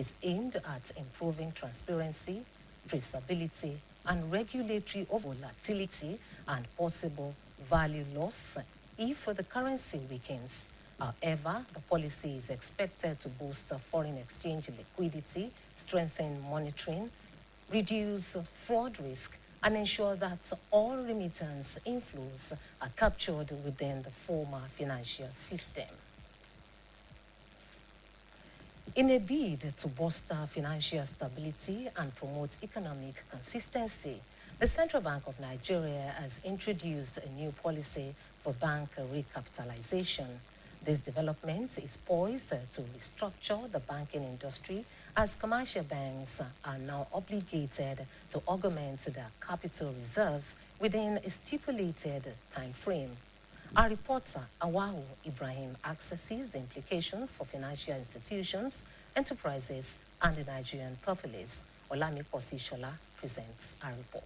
is aimed at improving transparency, traceability, and regulatory volatility and possible value loss if the currency weakens. However, the policy is expected to boost foreign exchange liquidity, strengthen monitoring, reduce fraud risk, and ensure that all remittance inflows are captured within the former financial system. In a bid to bolster financial stability and promote economic consistency, the Central Bank of Nigeria has introduced a new policy for bank recapitalization. This development is poised to restructure the banking industry as commercial banks are now obligated to augment their capital reserves within a stipulated time frame. Our reporter, Awahu Ibrahim, accesses the implications for financial institutions, enterprises, and the Nigerian populace. Olami Posishola presents our report.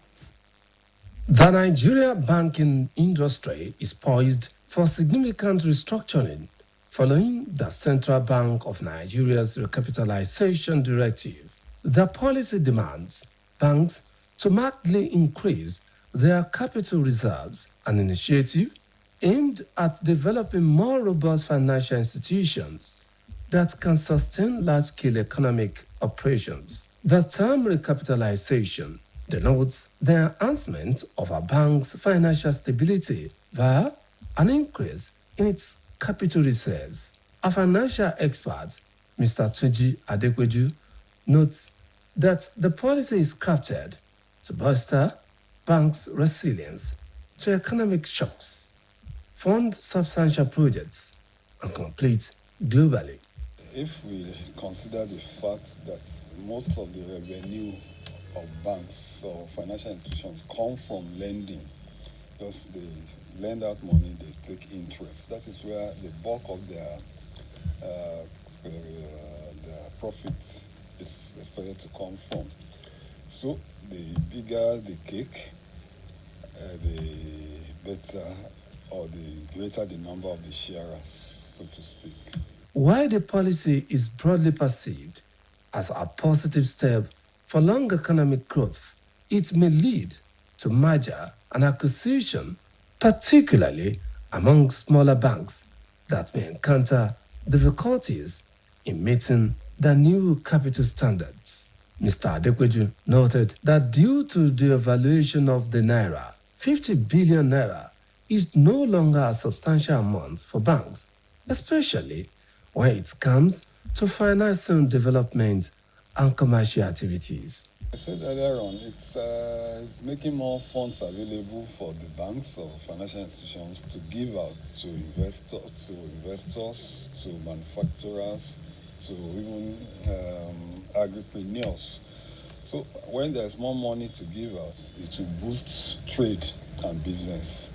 The Nigeria banking industry is poised for significant restructuring following the Central Bank of Nigeria's recapitalization directive. The policy demands banks to markedly increase their capital reserves, an initiative aimed at developing more robust financial institutions that can sustain large-scale economic operations. The term recapitalization denotes the enhancement of a bank's financial stability via an increase in its capital reserves. A financial expert, Mr. Tunji Adekweju, notes that the policy is crafted to bolster banks' resilience to economic shocks, fund substantial projects, and compete globally. If we consider the fact that most of the revenue of banks or financial institutions come from lending, because they lend out money, they take interest. That is where the bulk of their profits is expected to come from. So the bigger the cake, the better or the greater the number of the sharers, so to speak. While the policy is broadly perceived as a positive step for long economic growth, it may lead to merger and acquisition, particularly among smaller banks that may encounter difficulties in meeting the new capital standards. Mr. Adekweju noted that due to the evaluation of the naira, 50 billion naira is no longer a substantial amount for banks, especially when it comes to financing development and commercial activities. I said earlier on, it's making more funds available for the banks or financial institutions to give out to investors, to manufacturers, to even agripreneurs. So when there's more money to give out, it will boost trade and business.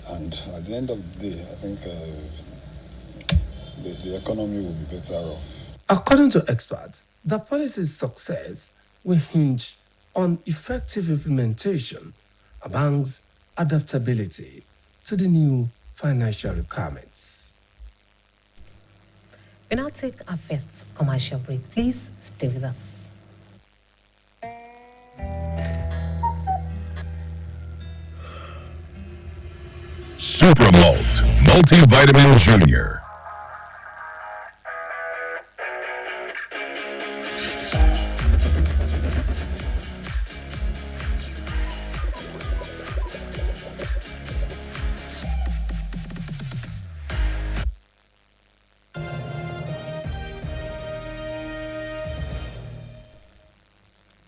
And at the end of the day, I think the economy will be better off. According to experts, the policy's success will hinge on effective implementation of banks' adaptability to the new financial requirements. We now take our first commercial break. Please stay with us. Supermalt Multivitamin Junior.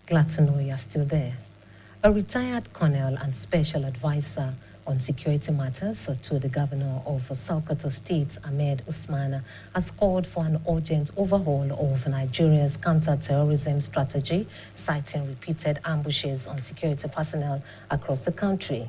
Glad to know you're still there. A retired colonel and special advisor on security matters to the governor of Sokoto State, Ahmed Usman, has called for an urgent overhaul of Nigeria's counter-terrorism strategy, citing repeated ambushes on security personnel across the country.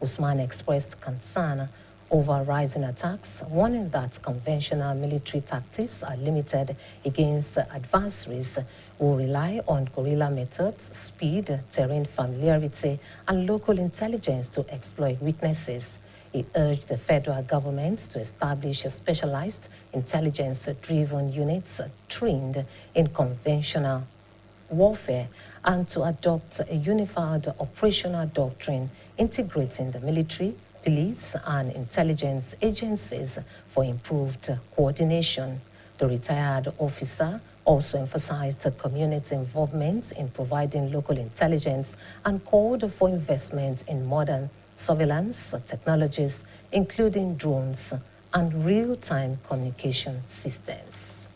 Usman expressed concern over rising attacks, warning that conventional military tactics are limited against adversaries who rely on guerrilla methods, speed, terrain familiarity, and local intelligence to exploit weaknesses. He urged the federal government to establish specialized intelligence-driven units trained in conventional warfare and to adopt a unified operational doctrine integrating the military, police, and intelligence agencies for improved coordination. The retired officer also emphasized community involvement in providing local intelligence and called for investment in modern surveillance technologies, including drones and real-time communication systems.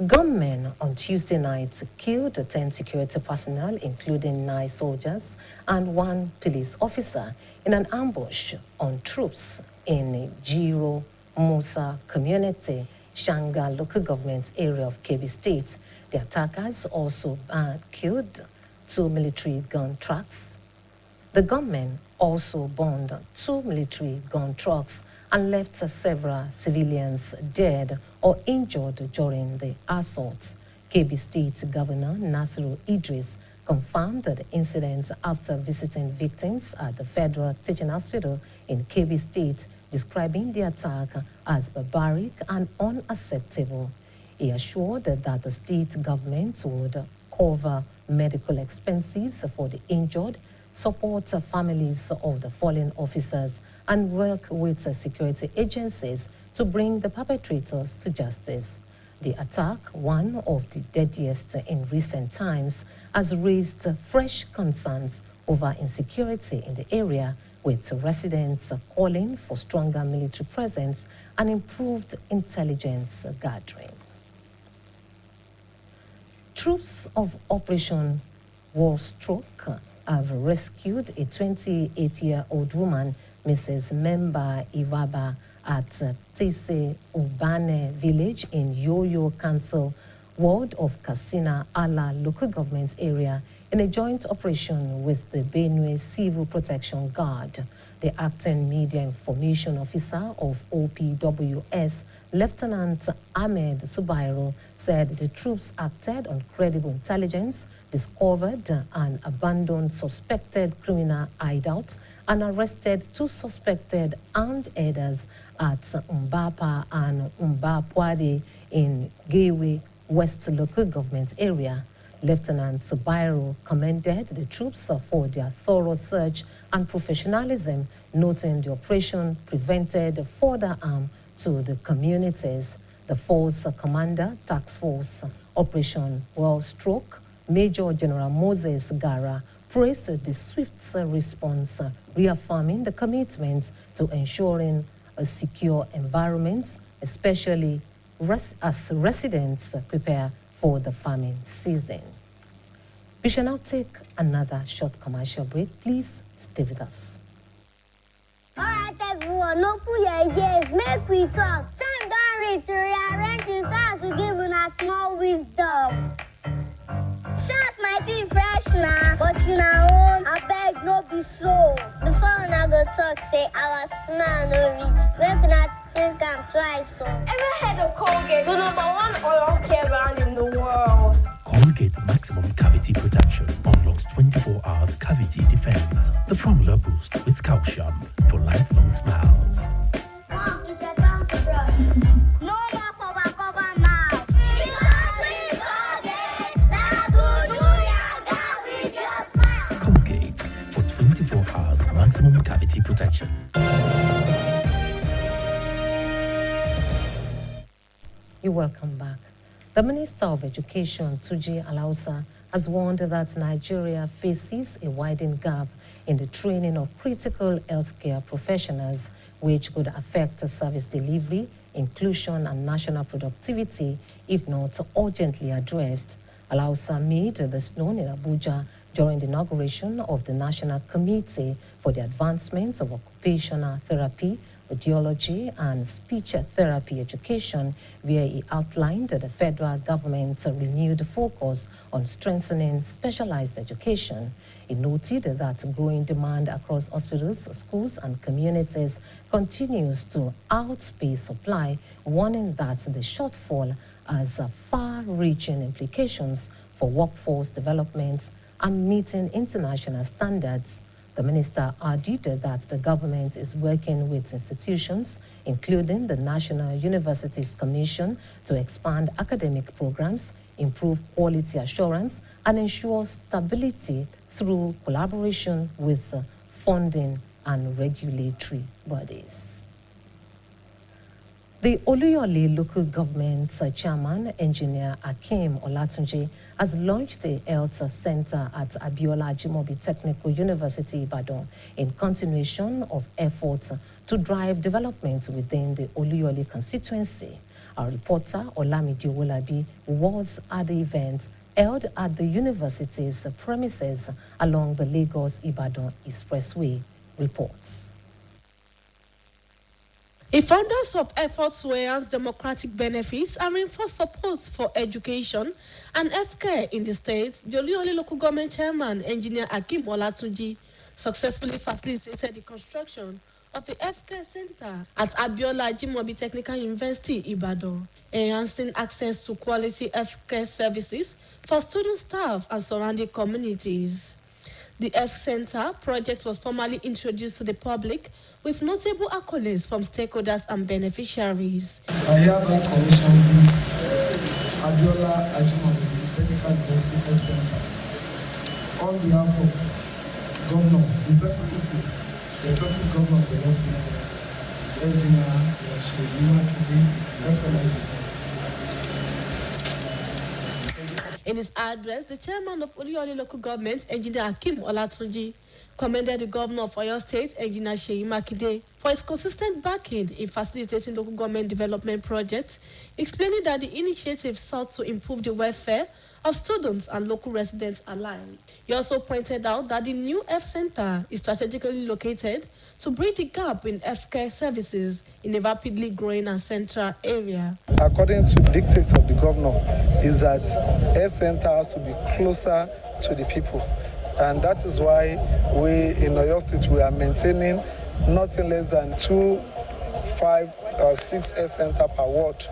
Gunmen on Tuesday night killed 10 security personnel, including 9 soldiers and 1 police officer, in an ambush on troops in Jiro Musa community, Shanga local government area of Kebbi State. The attackers also killed 2 military gun trucks. The gunmen also burned 2 military gun trucks and left several civilians dead or injured during the assault. Kebbi State Governor Nasiru Idris confirmed the incident after visiting victims at the Federal Teaching Hospital in Kebbi State, describing the attack as barbaric and unacceptable. He assured that the state government would cover medical expenses for the injured, support families of the fallen officers, and work with security agencies to bring the perpetrators to justice. The attack, one of the deadliest in recent times, has raised fresh concerns over insecurity in the area, with residents calling for stronger military presence and improved intelligence gathering. Troops of Operation Warstroke have rescued a 28-year-old woman, Mrs. Memba Ivaba, at Tese Ubane village in Yoyo Council, ward of Katsina Ala local government area, in a joint operation with the Benue Civil Protection Guard. The acting media information officer of OPWS, Lieutenant Ahmed Subairo, said the troops acted on credible intelligence, discovered and abandoned suspected criminal hideouts, and arrested 2 suspected armed herders at Mbapa and Mbapwade in Gewe West local government area. Lieutenant Subairo commended the troops for their thorough search and professionalism, noting the operation prevented further harm to the communities. The force commander, Task Force Operation Warstroke, Major General Moses Gara, praised the swift response, reaffirming the commitment to ensuring a secure environment, especially as residents prepare for the farming season. We shall now take another short commercial break. Please stay with us. All right, everyone, no put your ears. Make we talk. Time don't reach to rearrange this house to give us small wisdom. Shots might be fresh now, but you know, I beg no be so. Before I go talk, say our smell no reach. Where can I think I'm twice so? Ever heard of Colgate, the #1 oral care brand in the world? Colgate Maximum Cavity Protection unlocks 24 hours cavity defense. The formula boost with calcium for lifelong smiles. Mom, it's a time to brush. No more cover mouth. Because we Colgate, that's who do ya, that we just smile. Colgate for 24 hours maximum cavity protection. You're welcome back. The Minister of Education, Tuji Alausa, has warned that Nigeria faces a widening gap in the training of critical healthcare professionals, which could affect service delivery, inclusion, and national productivity if not urgently addressed. Alausa made this known in Abuja during the inauguration of the National Committee for the Advancement of Occupational Therapy, Audiology and Speech Therapy Education, where he outlined the federal government's renewed focus on strengthening specialized education. He noted that growing demand across hospitals, schools, and communities continues to outpace supply, warning that the shortfall has far-reaching implications for workforce development and meeting international standards. The minister added that the government is working with institutions, including the National Universities Commission, to expand academic programs, improve quality assurance, and ensure stability through collaboration with funding and regulatory bodies. The Oluyole local government chairman, engineer Akim Olatunji, has launched the health center at Abiola Ajimobi Technical University, Ibadan, in continuation of efforts to drive development within the Oluyole constituency. Our reporter, Olamide Owolabi, was at the event held at the university's premises along the Lagos-Ibadan Expressway. Reports. The founders of efforts to enhance democratic benefits and reinforce support for education and healthcare in the state, the Oluyole local government chairman, engineer Akim Olatunji, successfully facilitated the construction of the healthcare center at Abiola Ajimobi Technical University, Ibadan, enhancing access to quality healthcare services for student staff and surrounding communities. The health center project was formally introduced to the public with notable accolades from stakeholders and beneficiaries. I hereby commission this Abiola Ajimobi Technical University Health Center on behalf of Governor, His Excellency, the Executive Governor of the State, Engineer FLIC. In his address, the chairman of Oluyole local government, engineer Akim Olatunji, commended the governor of Oyo State, engineer Seyi Makinde, for his consistent backing in facilitating local government development projects, explaining that the initiative sought to improve the welfare of students and local residents alike. He also pointed out that the new health center is strategically located to bridge the gap in healthcare services in a rapidly growing and central area. According to the dictates of the governor, is that health center has to be closer to the people. And that is why we in Oyo State, we are maintaining nothing less than 2, 5, or 6 health center per ward.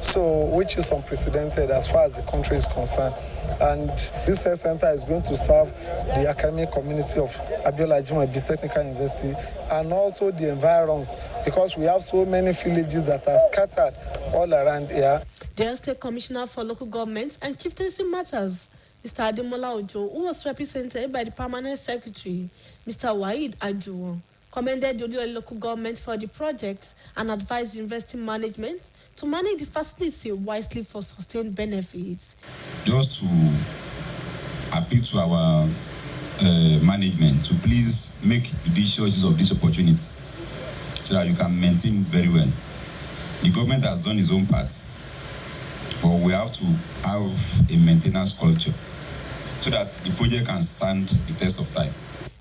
So, which is unprecedented as far as the country is concerned. And this health center is going to serve the academic community of Abiola Ajimobi Technical University and also the environs, because we have so many villages that are scattered all around here. The State Commissioner for Local Government and Chieftaincy Matters, Mr. Ademola Ojo, who was represented by the Permanent Secretary, Mr. Waheed Ajuwon, commended the Oluyole local government for the project and advised university management to manage the facility wisely for sustained benefits. Just to appeal to our management to please make judicious use of this opportunity so that you can maintain it very well. The government has done its own part, but we have to have a maintenance culture so that the project can stand the test of time.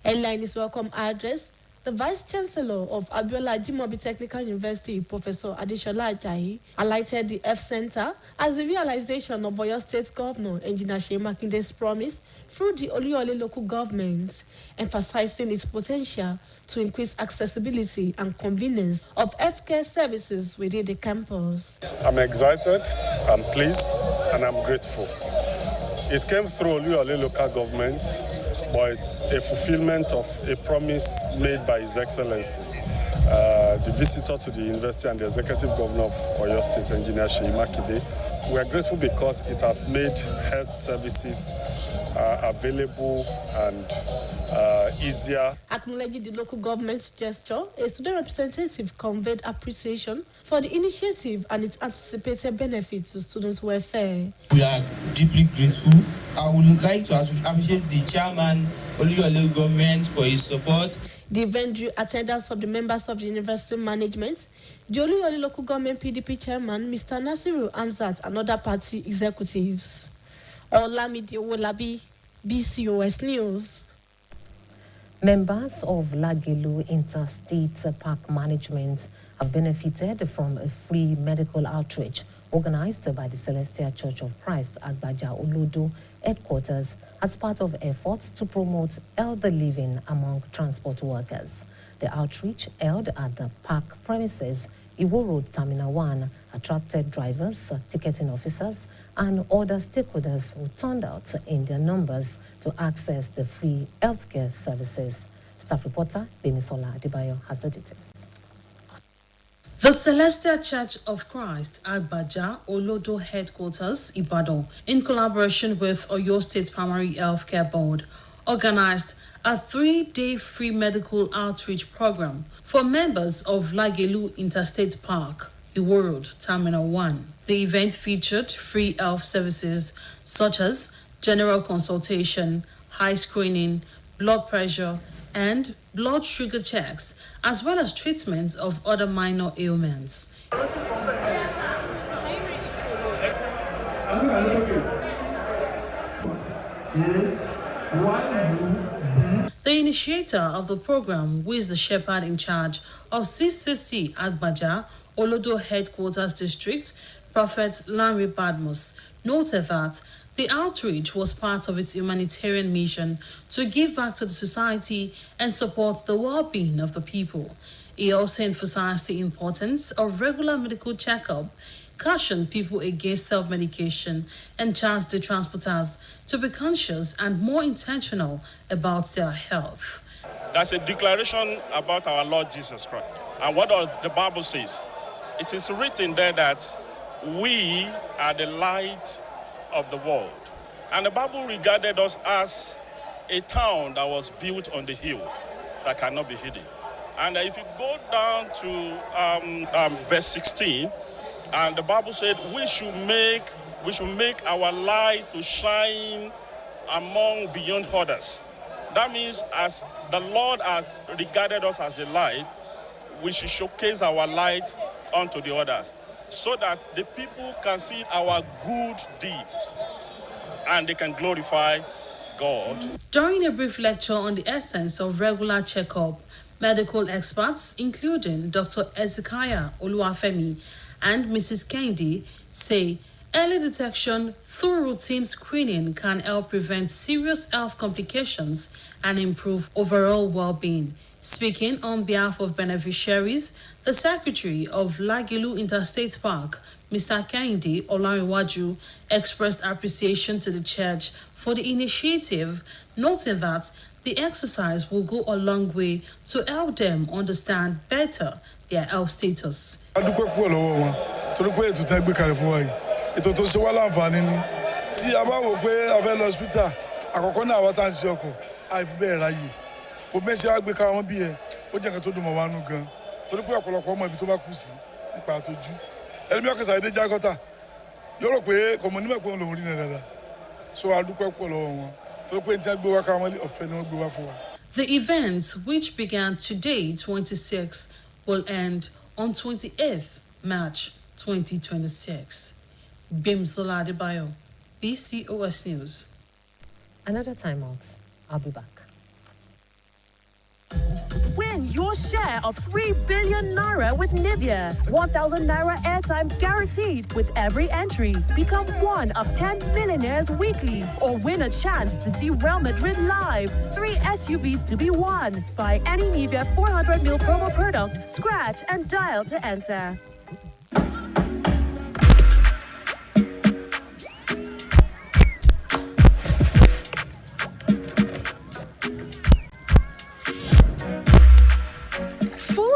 Earlier in his welcome address, the Vice Chancellor of Abiola Ajimobi Technical University, Professor Adeshola Ajayi, highlighted the F Center as the realization of Oyo State Governor Engineer Seyi Makinde's promise through the Oluyole local government, emphasizing its potential to increase accessibility and convenience of healthcare services within the campus. I'm excited, I'm pleased, and I'm grateful. It came through Oluyole local government, but it's a fulfillment of a promise made by His Excellency, the visitor to the university and the executive governor of Oyo State, Engineer Seyi Makinde. We are grateful because it has made health services available and easier. Acknowledging the local government's gesture, a student representative conveyed appreciation for the initiative and its anticipated benefits to students' welfare. We are deeply grateful. I would like to appreciate the chairman, Oluyole government, for his support. The event drew attendance from the members of the university management, the Oluyole local government PDP chairman, Mr. Nasiru Amzat, and other party executives. Olamide Owolabi, BCOS News. Members of Lagelu Interstate Park Management have benefited from a free medical outreach organized by the Celestial Church of Christ, Agbaja Olodo headquarters, as part of efforts to promote healthy living among transport workers. The outreach held at the park premises, Iwo Road, Terminal 1, attracted drivers, ticketing officers, and other stakeholders who turned out in their numbers to access the free healthcare services. Staff reporter Bemisola Adebayo has the details. The Celestial Church of Christ at Baja Olodo Headquarters, Ibadan, in collaboration with Oyo State Primary Healthcare Board, organized a 3-day free medical outreach program for members of Lagelu Interstate Park, Iwo Road, Terminal 1. The event featured free health services such as general consultation, eye screening, blood pressure, and blood sugar checks, as well as treatments of other minor ailments. The initiator of the program, who is the shepherd in charge of CCC Agbaja, Olodo Headquarters District, Prophet Lanre Badmus, noted that the outreach was part of its humanitarian mission to give back to the society and support the well-being of the people. He also emphasized the importance of regular medical checkup, cautioned people against self-medication, and charged the transporters to be conscious and more intentional about their health. That's a declaration about our Lord Jesus Christ. And what does the Bible says? It is written there that we are the light of the world. And the Bible regarded us as a town that was built on the hill that cannot be hidden. And if you go down to verse 16, and the Bible said we should make our light to shine among beyond others. That means as the Lord has regarded us as a light, we should showcase our light unto the others, so that the people can see our good deeds and they can glorify God. During a brief lecture on the essence of regular checkup, medical experts, including Dr. Ezekiah Oluwafemi and Mrs. Kendi, say early detection through routine screening can help prevent serious health complications and improve overall well-being. Speaking on behalf of beneficiaries, the Secretary of Lagelu Interstate Park, Mr. Kendi Olariwaju, expressed appreciation to the church for the initiative, noting that the exercise will go a long way to help them understand better their health status. kò mẹ́sì àgbẹ̀ ká wọn bí ẹ ó jẹ́ nǹkan tó dùn mọ́ wa nù gan torí pé ọ̀pọ̀lọpọ̀ ọmọ ibi tó bá kù sí nípa àtọ́jú ẹni bí ọkọ̀ sàdédé jágọ́tà yóò rò pé kò mọ̀ nígbà pé òun lòún rí náà dáadáa so àdúpẹ́ pọ̀ lọ́wọ́ wọn torí pé ní tí wọ́n gbé wá ká wọn ọ̀fẹ́ ni wọ́n gbé wá fún wa. The event, which began today, 26, will end on 28th March 2026. Bimsola Adebayo, BCOS News. Another time out. I'll be back. Win your share of 3 billion naira with Nivea. 1,000 naira airtime guaranteed with every entry. Become one of 10 millionaires weekly or win a chance to see Real Madrid live. 3 SUVs to be won. Buy any Nivea 400ml promo product, scratch and dial to enter.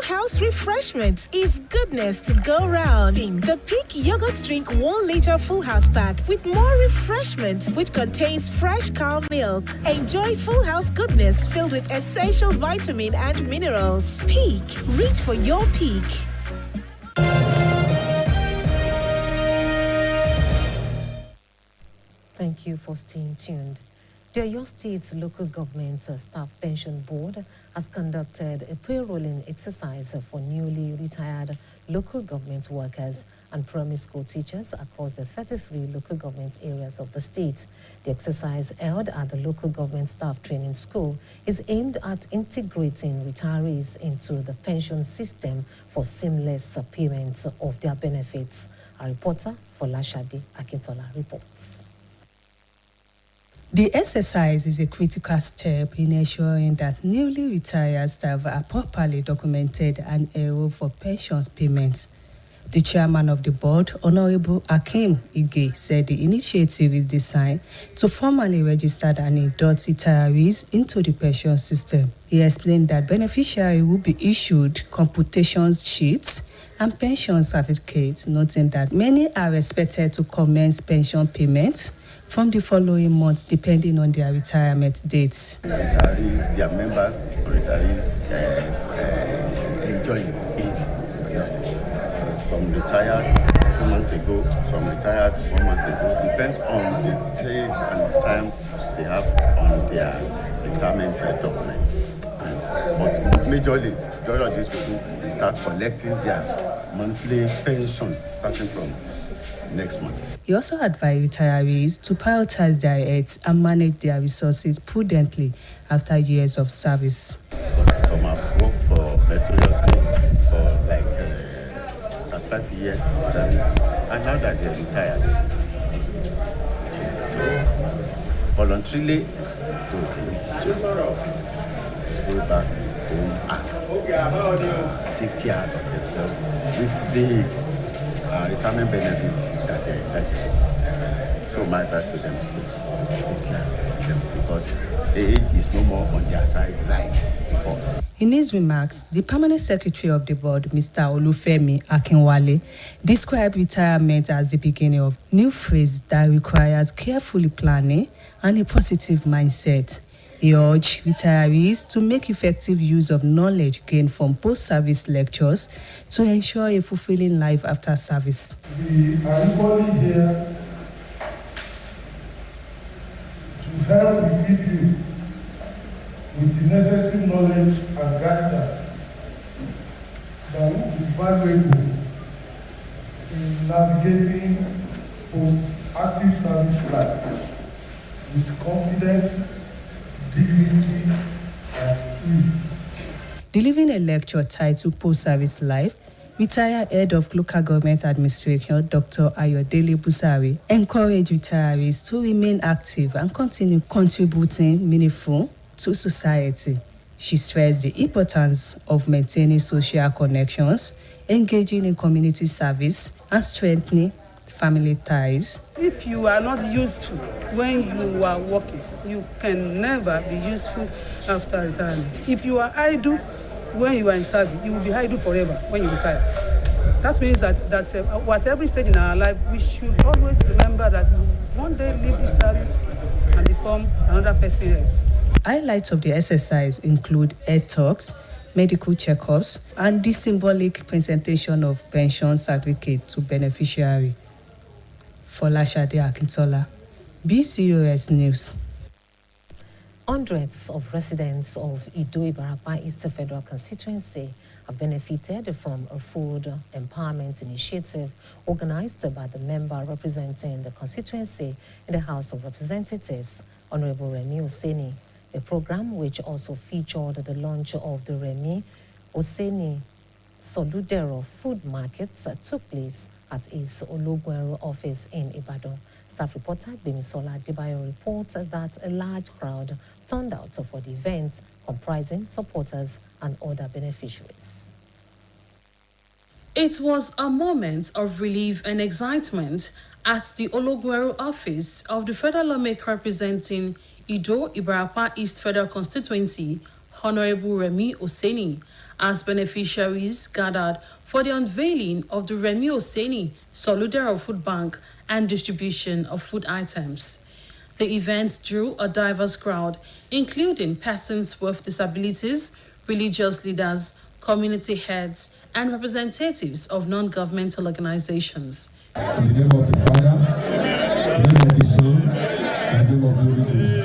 House refreshment is goodness to go round in the Peak Yogurt Drink 1 liter Full House pack with more refreshment, which contains fresh cow milk. Enjoy Full House goodness filled with essential vitamin and minerals. Peak, reach for your peak. Thank you for staying tuned. The Oyo State Local Government Staff Pension Board has conducted a payrolling exercise for newly retired local government workers and primary school teachers across the 33 local government areas of the state. The exercise held at the Local Government Staff Training School is aimed at integrating retirees into the pension system for seamless payment of their benefits. Our reporter, Folashade Akintola, reports. The exercise is a critical step in ensuring that newly retired staff are properly documented and enrolled for pensions payments. The chairman of the board, Honorable Akim Ige, said the initiative is designed to formally register and induct retirees into the pension system. He explained that beneficiaries will be issued computation sheets and pension certificates, noting that many are expected to commence pension payments from the following month, depending on their retirement dates. Retirees, their members, or retirees enjoying it. Some retired 2 months ago, some retired 1 month ago. Depends on the date and the time they have on their retirement documents. But majorly all of these people will start collecting their monthly pension starting from next month. He also advised retirees to prioritize their health and manage their resources prudently after years of service. Some have worked for meritoriously for like 35 years service, and now that they're retired, so voluntarily to go back home and take care of themselves with the retirement benefits that they're entitled to. So my advice to them is to take care of them because the age is no more on their side like before. In his remarks, the permanent secretary of the board, Mr. Olufemi Akinwale, described retirement as the beginning of a new phase that requires carefully planning and a positive mindset. He urged retirees to make effective use of knowledge gained from post-service lectures to ensure a fulfilling life after service. We are equally here to help equip you with the necessary knowledge and guidance that will be valuable in navigating post-active service life with confidence, dignity, and ease. Delivering a lecture titled Post-Service Life, retired head of local government administration, Dr. Ayodele Busari, encouraged retirees to remain active and continue contributing meaningful to society. She stressed the importance of maintaining social connections, engaging in community service, and strengthening family ties. If you are not useful when you are working, you can never be useful after retirement. If you are idle when you are in service, you will be idle forever when you retire. That means that at every stage in our life, we should always remember that we will one day leave the service and become another person else. Highlights of the exercise include health talks, medical checkups, and the symbolic presentation of pension certificate to beneficiary. Folashade Akintola, BCOS News. Hundreds of residents of Ido-Ibarapa East Federal Constituency have benefited from a food empowerment initiative organized by the member representing the constituency in the House of Representatives, Honorable Remi Oseni. A program which also featured the launch of the Remi Oseni Soludero food market took place at his Ologweru office in Ibadan. Staff reporter Bimisola Dibayo reports that a large crowd turned out for the event, comprising supporters and other beneficiaries. It was a moment of relief and excitement at the Ologweru office of the federal lawmaker representing Ido-Ibarapa East Federal Constituency, Honorable Remi Oseni, as beneficiaries gathered for the unveiling of the Remi Oseni Soludero Food Bank and distribution of food items. The event drew a diverse crowd, including persons with disabilities, religious leaders, community heads, and representatives of non-governmental organizations. In the name of the Father, in the name of the Son, in the name of the Holy Ghost.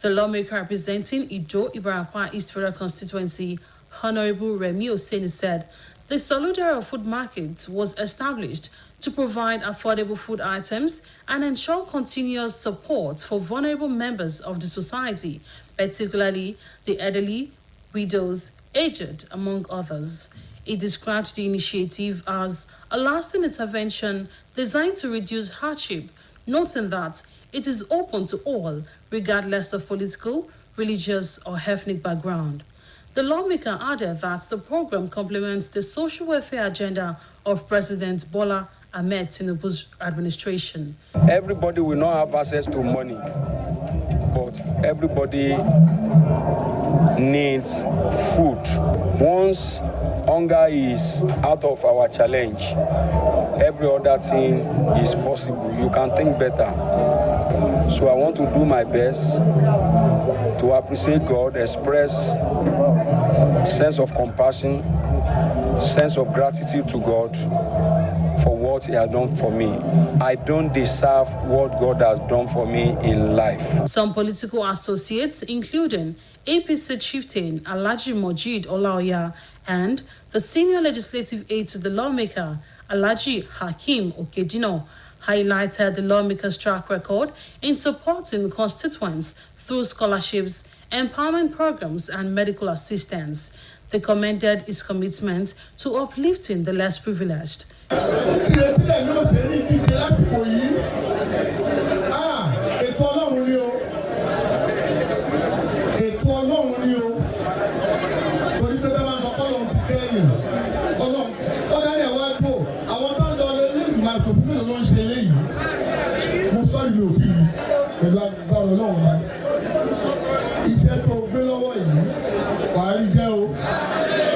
The lawmaker representing Ido-Ibarapa East Federal Constituency, Honorable Remi Oseni, said the Soludero Food Market was established to provide affordable food items and ensure continuous support for vulnerable members of the society, particularly the elderly, widows, aged, among others. He described the initiative as a lasting intervention designed to reduce hardship, noting that it is open to all, regardless of political, religious, or ethnic background. The lawmaker added that the program complements the social welfare agenda of President Bola Ahmed Tinubu's administration. Everybody will not have access to money, but everybody needs food. Once hunger is out of our challenge, every other thing is possible. You can think better. So I want to do my best to appreciate God, express sense of compassion, sense of gratitude to God for what He has done for me. I don't deserve what God has done for me in life. Some political associates, including APC chieftain Alhaji Mojeed Olaoya and the senior legislative aide to the lawmaker, Alhaji Hakeem Okedino, highlighted the lawmaker's track record in supporting constituents through scholarships, empowerment programs, and medical assistance. They commended his commitment to uplifting the less privileged.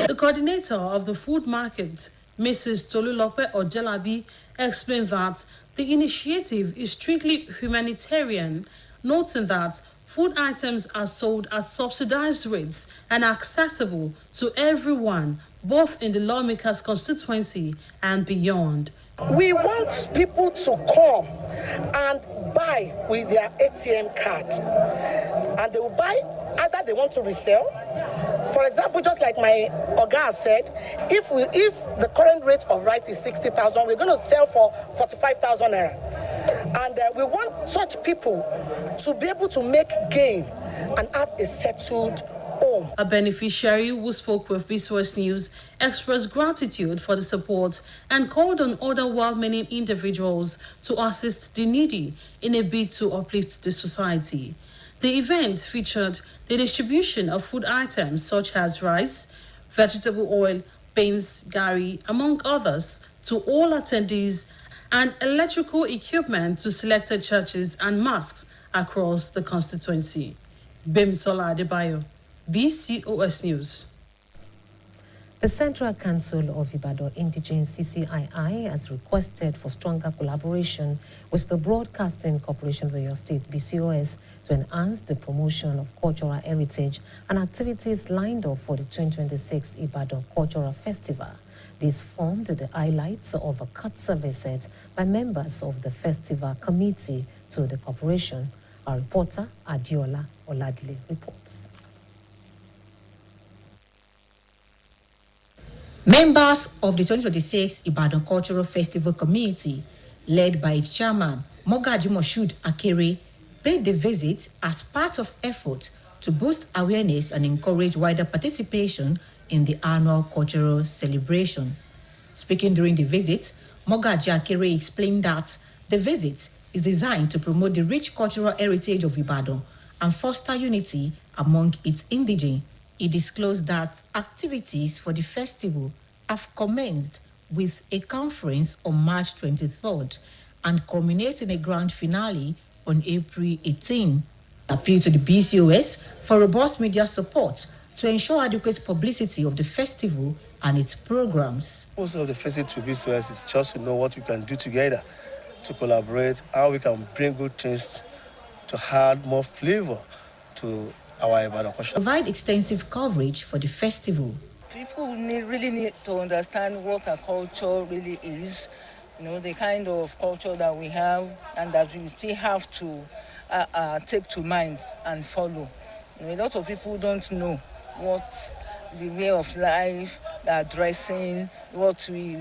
The coordinator of the food market, Mrs. Tolulope Ojelabi, explained that the initiative is strictly humanitarian, noting that food items are sold at subsidized rates and accessible to everyone, both in the lawmaker's constituency and beyond. We want people to come and buy with their ATM card. And they will buy, either they want to resell. For example, just like my Oga said, if the current rate of rice is 60,000, we're going to sell for 45,000 naira. And we want such people to be able to make gain and have a settled home. A beneficiary who spoke with BCOS News expressed gratitude for the support and called on other well-meaning individuals to assist the needy in a bid to uplift the society. The event featured the distribution of food items such as rice, vegetable oil, beans, gari, among others, to all attendees, and electrical equipment to selected churches and mosques across the constituency. Bimsola Adebayo, BCOS News. The Central Council of Ibadan Indigenous CCII has requested for stronger collaboration with the Broadcasting Corporation of Oyo State, BCOS, to enhance the promotion of cultural heritage and activities lined up for the 2026 Ibadan Cultural Festival. This formed the highlights of a cut visit by members of the festival committee to the corporation. Our reporter, Adiola Oladile, reports. Members of the 2026 Ibadan Cultural Festival Committee, led by its chairman, Mogaji Moshood Akere, paid the visit as part of effort to boost awareness and encourage wider participation in the annual cultural celebration. Speaking during the visit, Mogaji Akere explained that the visit is designed to promote the rich cultural heritage of Ibadan and foster unity among its indigenes. He disclosed that activities for the festival have commenced with a conference on March 23rd and culminate in a grand finale on April 18. Appeal to the BCOS for robust media support to ensure adequate publicity of the festival and its programs. Also, the visit to BCOS is just to know what we can do together to collaborate, how we can bring good things to add more flavor to our Ibadan culture. Provide extensive coverage for the festival. People really need to understand what our culture really is, the kind of culture that we have and that we still have to take to mind and follow. A lot of people don't know what the way of life, their dressing, what we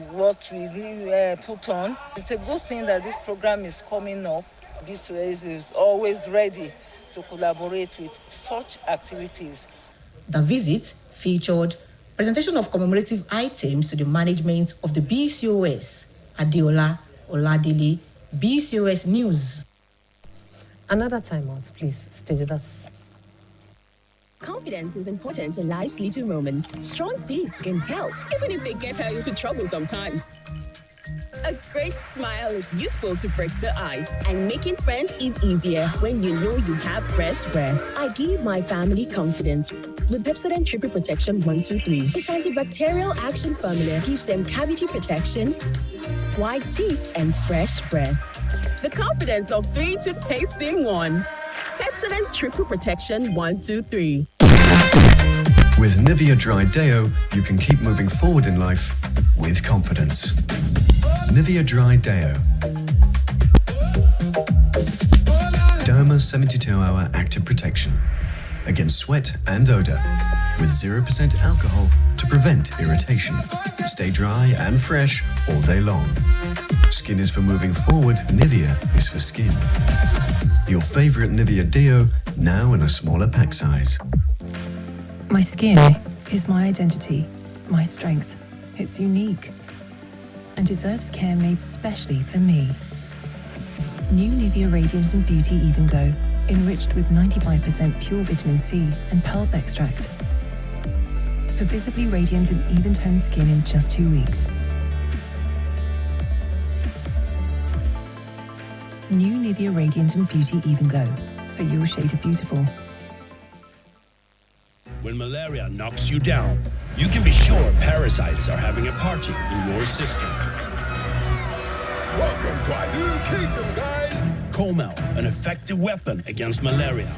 put on. It's a good thing that this program is coming up. BCOS is always ready to collaborate with such activities. The visit featured presentation of commemorative items to the management of the BCOS. Adiola Oladile, BCOS News. Another time out, please stay with us. Confidence is important in life's little moments. Strong teeth can help, even if they get her into trouble sometimes. A great smile is useful to break the ice, and making friends is easier when you know you have fresh breath. I give my family confidence with Pepsodent Triple Protection 123. Its antibacterial action formula gives them cavity protection, white teeth, and fresh breath. The confidence of 3 toothpaste in 1. Pepsodent Triple Protection 123. With Nivea Dry Deo, you can keep moving forward in life with confidence. Nivea Dry Deo. Derma 72-hour active protection against sweat and odor with 0% alcohol to prevent irritation. Stay dry and fresh all day long. Skin is for moving forward, Nivea is for skin. Your favorite Nivea Deo, now in a smaller pack size. My skin is my identity, my strength. It's unique and deserves care made specially for me. New Nivea Radiant and Beauty Even Glow, enriched with 95% pure vitamin C and pulp extract. For visibly radiant and even-toned skin in just 2 weeks. New Nivea Radiant and Beauty Even Glow, for your shade of beautiful. When malaria knocks you down, you can be sure parasites are having a party in your system. Welcome to our new kingdom, guys! Comel, an effective weapon against malaria.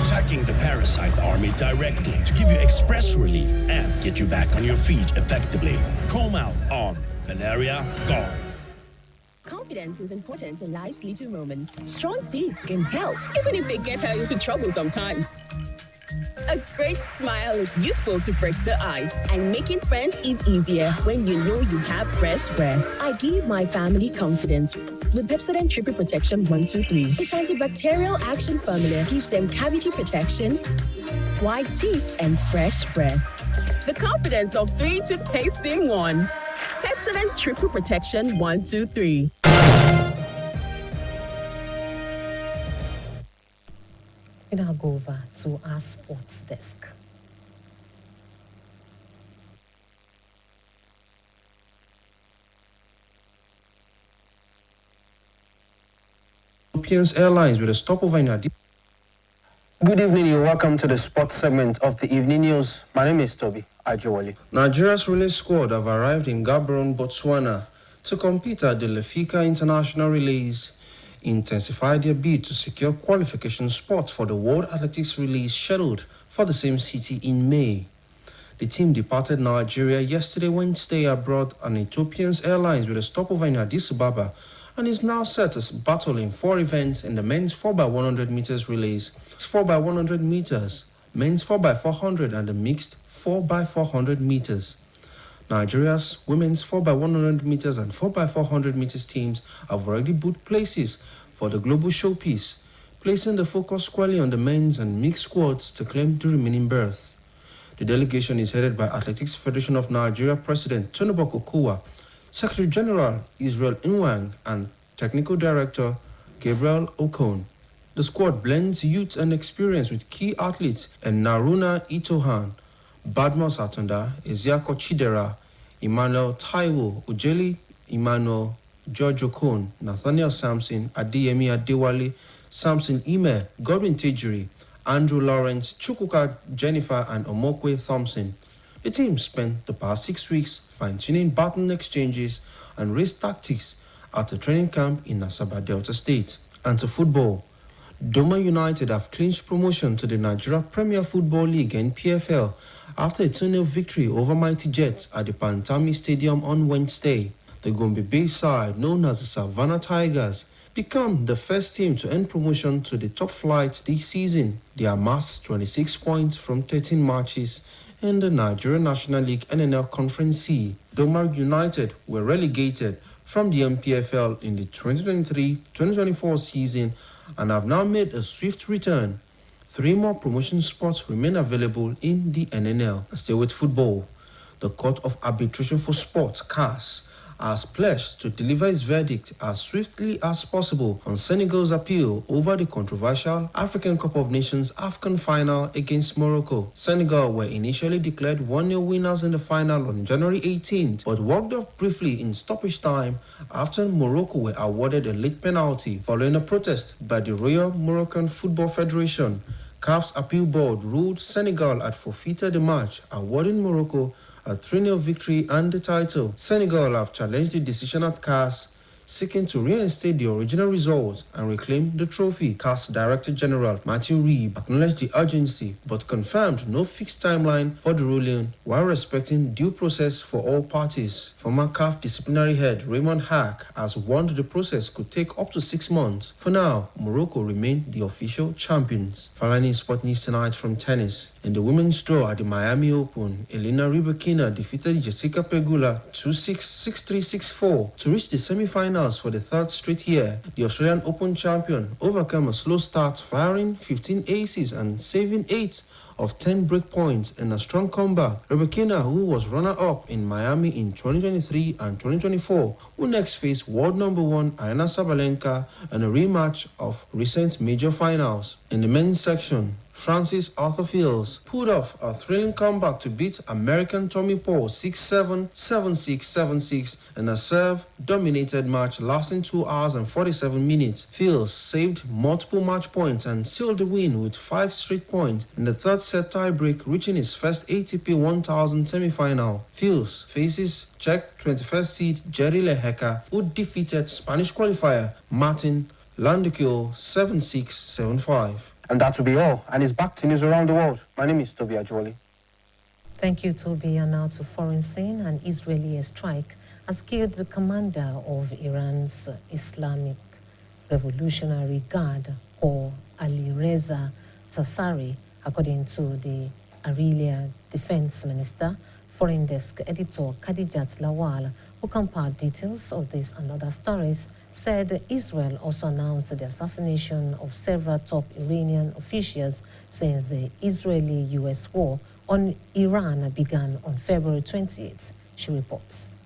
Attacking the parasite army directly to give you express relief and get you back on your feet effectively. Comel on. Malaria gone. Confidence is important in life's little moments. Strong teeth can help, even if they get her into trouble sometimes. A great smile is useful to break the ice, and making friends is easier when you know you have fresh breath. I give my family confidence with Pepsodent Triple Protection 123. Its antibacterial action formula gives them cavity protection, white teeth, and fresh breath. The confidence of 3 toothpaste in 1. Pepsodent Triple Protection 123. We now go over to our sports desk. Ethiopian Airlines with a stopover in Addis. Good evening, and welcome to the sports segment of the evening news. My name is Toby Ajewale. Nigeria's relay squad have arrived in Gaborone, Botswana to compete at the Lefika International Relays, intensify their bid to secure qualification spots for the World Athletics Relays scheduled for the same city in May. The team departed Nigeria yesterday, Wednesday, abroad on Ethiopian Airlines with a stopover in Addis Ababa, and is now set to battle in 4 events in the men's 4x100 meters relays, 4x100 meters, men's 4x400 and the mixed 4x400 meters. Nigeria's women's 4x100 meters and 4x400 meters teams have already booked places for the global showpiece, placing the focus squarely on the men's and mixed squads to claim the remaining berth. The delegation is headed by Athletics Federation of Nigeria President Tonobo Kokowa, Secretary General Israel Nwang, and Technical Director Gabriel Okon. The squad blends youth and experience with key athletes in Naruna Itohan, Badmus Atunda, Ezeako Chidera, Emmanuel Taiwo, Ujeli Emmanuel, George Okon, Nathaniel Sampson, Adeyemi Adewale, Samson Ime, Godwin Tejiri, Andrew Lawrence, Chukwuka Jennifer, and Omokwe Thompson. The team spent the past 6 weeks fine-tuning baton exchanges and race tactics at a training camp in Asaba Delta State. And to football, Doma United have clinched promotion to the Nigeria Premier Football League (NPFL) after a 2-0 victory over Mighty Jets at the Pantami Stadium on Wednesday. The Gombe Bay side, known as the Savannah Tigers, become the first team to earn promotion to the top flight this season. They amassed 26 points from 13 matches in the Nigeria National League NNL Conference C. Doma United were relegated from the NPFL in the 2023-2024 season and have now made a swift return. 3 more promotion spots remain available in the NNL. Still with football, The Court of Arbitration for Sport, CAS, has pledged to deliver its verdict as swiftly as possible on Senegal's appeal over the controversial African Cup of Nations AFCON final against Morocco. Senegal were initially declared 1-0 winners in the final on January 18th, but walked off briefly in stoppage time after Morocco were awarded a late penalty following a protest by the Royal Moroccan Football Federation. CAF's appeal board ruled Senegal had forfeited the match, awarding Morocco a 3-0 victory and the title. Senegal have challenged the decision at CAS, seeking to reinstate the original result and reclaim the trophy. CAS Director General Matthew Reeb acknowledged the urgency but confirmed no fixed timeline for the ruling while respecting due process for all parties. Former CAF disciplinary head Raymond Hack has warned the process could take up to 6 months. For now, Morocco remain the official champions. Finally, Sport News tonight from tennis. In the women's draw at the Miami Open, Elena Rybakina defeated Jessica Pegula 2-6, 6-3, 6-4 to reach the semi-finals for the third straight year. The Australian Open champion overcame a slow start, firing 15 aces and saving 8 of 10 break points in a strong comeback. Rybakina, who was runner-up in Miami in 2023 and 2024, will next face world number 1 Aryna Sabalenka in a rematch of recent major finals. In the men's section, Francis Arthur Fields pulled off a thrilling comeback to beat American Tommy Paul 6-7, 7-6, 7-6 in a serve-dominated match lasting 2 hours and 47 minutes. Fields saved multiple match points and sealed the win with 5 straight points in the third set tiebreak, reaching his first ATP 1000 semi-final. Fields faces Czech 21st seed Jerry Lehecka, who defeated Spanish qualifier Martin Landekil 7-6, 7-5. And that will be all. And it's back to news around the world. My name is Toby Ajwali. Thank you, Toby. And now to foreign scene. An Israeli airstrike has killed the commander of Iran's Islamic Revolutionary Guard, or Ali Reza Tassari, according to the Aurelia Defense Minister. Foreign Desk Editor Khadijat Lawal, who compiled details of this and other stories, said Israel also announced the assassination of several top Iranian officials since the Israeli-US war on Iran began on February 28th. She reports.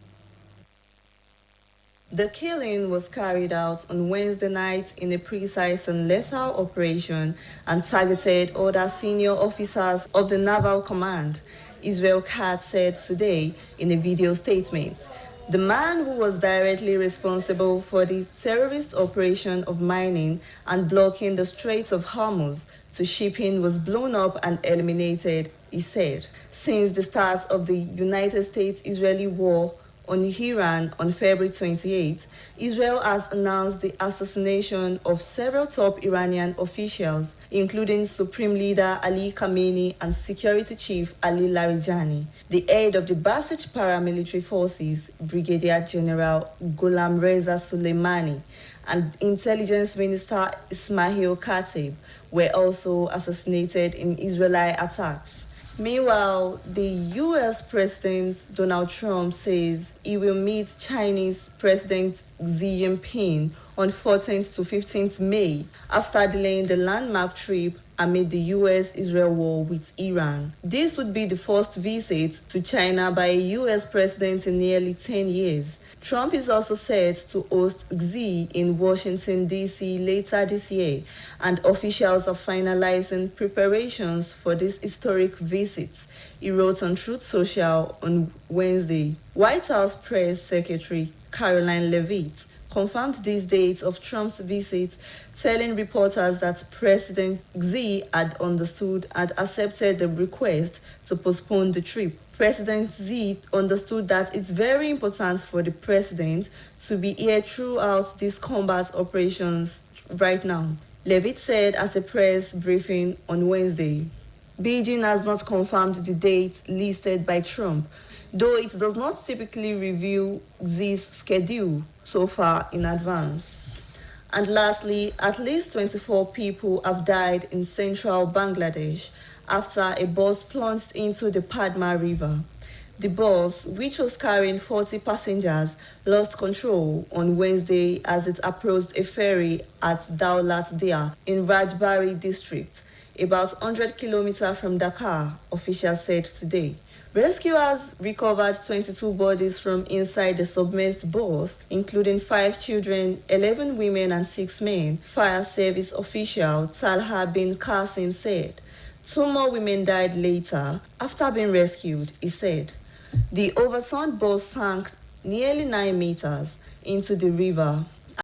The killing was carried out on Wednesday night in a precise and lethal operation and targeted other senior officers of the Naval Command, Israel CAT said today in a video statement. The man who was directly responsible for the terrorist operation of mining and blocking the Strait of Hormuz to shipping was blown up and eliminated, he said. Since the start of the United States-Israeli war on Iran on February 28, Israel has announced the assassination of several top Iranian officials, including Supreme Leader Ali Khamenei and Security Chief Ali Larijani. The head of the Basij paramilitary forces, Brigadier General Ghulam Reza Soleimani, and Intelligence Minister Ismail Katib were also assassinated in Israeli attacks. Meanwhile, the U.S. President Donald Trump says he will meet Chinese President Xi Jinping on 14th to 15th May after delaying the landmark trip amid the U.S.-Israel war with Iran. This would be the first visit to China by a U.S. president in nearly 10 years. Trump is also set to host Xi in Washington, D.C. later this year, and officials are finalizing preparations for this historic visit, he wrote on Truth Social on Wednesday. White House Press Secretary Caroline Leavitt confirmed these dates of Trump's visit, telling reporters that President Xi had understood and accepted the request to postpone the trip. President Xi understood that it's very important for the president to be here throughout these combat operations right now, Leavitt said at a press briefing on Wednesday. Beijing has not confirmed the date listed by Trump, though it does not typically reveal Xi's schedule so far in advance. And lastly, at least 24 people have died in central Bangladesh after a bus plunged into the Padma River. The bus, which was carrying 40 passengers, lost control on Wednesday as it approached a ferry at Daulat Dia in Rajbari district, about 100 kilometers from Dhaka, officials said today. Rescuers recovered 22 bodies from inside the submerged bus, including 5 children, 11 women and 6 men, fire service official Talha bin Qasim said. 2 more women died later after being rescued, he said. The overturned bus sank nearly 9 meters into the river.